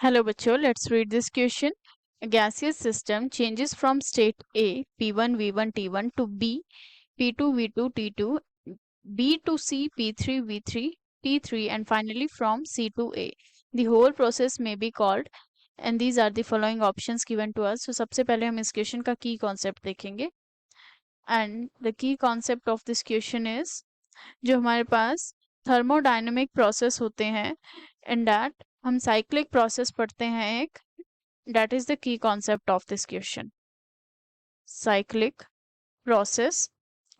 Hello बच्चों, let's read this question. A gaseous system changes from state A, P1, V1, T1 to B, P2, V2, T2, B to C, P3, V3, T3 and finally from C to A. The whole process may be called and these are the following options given to us. So सबसे पहले हम इस question का key concept देखेंगे and the key concept of this question is जो हमारे पास thermodynamic process होते हैं इन दैट हम साइक्लिक प्रोसेस पढ़ते हैं एक that is the key concept of this question cyclic process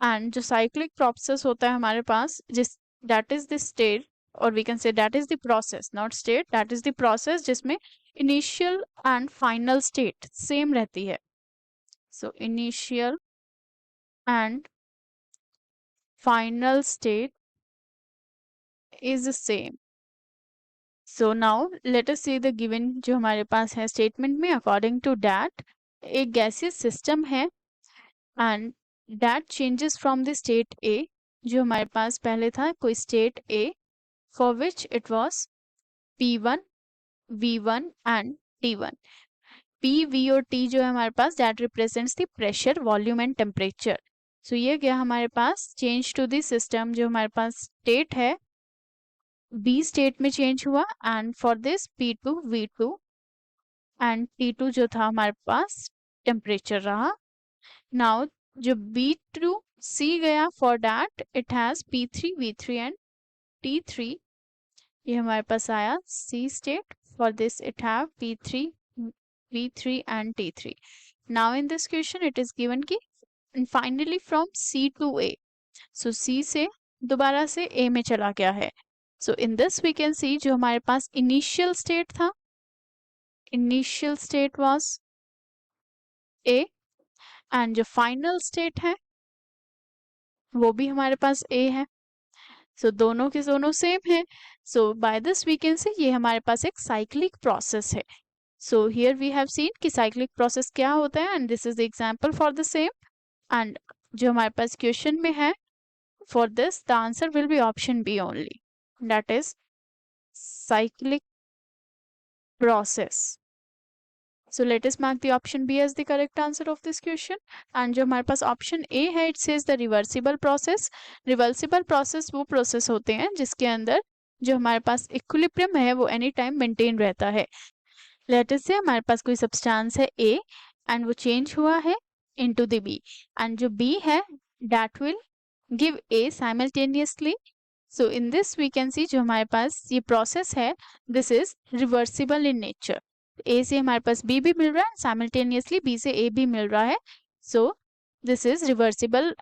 and जो साइक्लिक प्रोसेस होता है हमारे पास जिस दैट इज द स्टेट और we can say that is the process not state that is the process जिसमें initial and final state same रहती है so initial and final state is the same. So now let us see the given जो हमारे पास है statement में according to that एक gaseous system है and that changes from the state A जो हमारे पास पहले था कोई state A for which it was P1, V1 and T1. P, V और T जो है हमारे पास that represents the pressure, volume and temperature. So ये गया हमारे पास change to the system जो हमारे पास state है बी स्टेट में चेंज हुआ and for this P2, V2 and T2 जो था हमारे पास टेम्परेचर रहा. नाउ जो B2 C गया for that it has P3, V3 and T3. ये हमारे पास आया C state for this it have P3, V3 and T3. Now in this question it is given कि finally from C to A. So C से दोबारा से A में चला गया है. So in this we can see जो हमारे पास initial state था initial state was A and जो final state है वो भी हमारे पास A है. So दोनों के दोनों same है. So by this we can see ये हमारे पास एक cyclic process है. So here we have seen कि cyclic process क्या होता है and this is the example for the same. And जो हमारे पास question में है for this the answer will be option B only. That is cyclic process. So let us mark the option B as the correct answer of this question. And जो हमारे पास option A है it says the reversible process. Reversible process वो process होते हैं जिसके अंदर जो हमारे पास equilibrium है वो any time maintain रहता है. Let us say हमारे पास कोई substance है A and वो change हुआ है into the B and जो B है that will give A simultaneously. So in this we can see जो हमारे पास ये process है this is reversible in nature. A से हमारे पास B भी मिल रहा है साइमल्टेनियसली B से A भी मिल रहा है. So this is reversible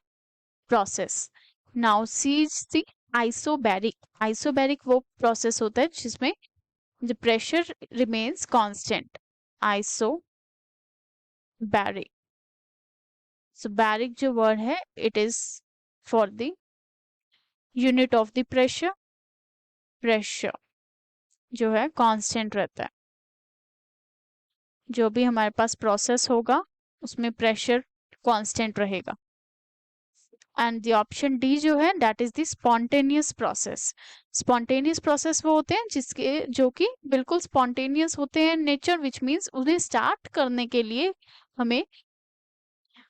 process. Now C is the isobaric. Isobaric वो प्रोसेस होता है जिसमें the pressure remains constant. Isobaric. So baric जो वर्ड है it is for the unit of the pressure. Pressure जो है कांस्टेंट रहता है. जो भी हमारे पास प्रोसेस होगा उसमें प्रेशर कांस्टेंट रहेगा. एंड द ऑप्शन डी जो है that is the spontaneous process. Spontaneous process वो होते हैं जिसके जो कि बिल्कुल स्पॉन्टेनियस होते हैं नेचर विच मीन्स उन्हें स्टार्ट करने के लिए हमें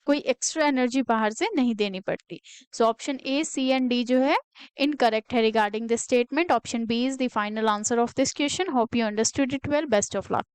कोई एक्स्ट्रा एनर्जी बाहर से नहीं देनी पड़ती. So option A C and D जो है इनकरेक्ट है regarding this statement. Option B is the final answer of this question. Hope you understood it well. Best of luck.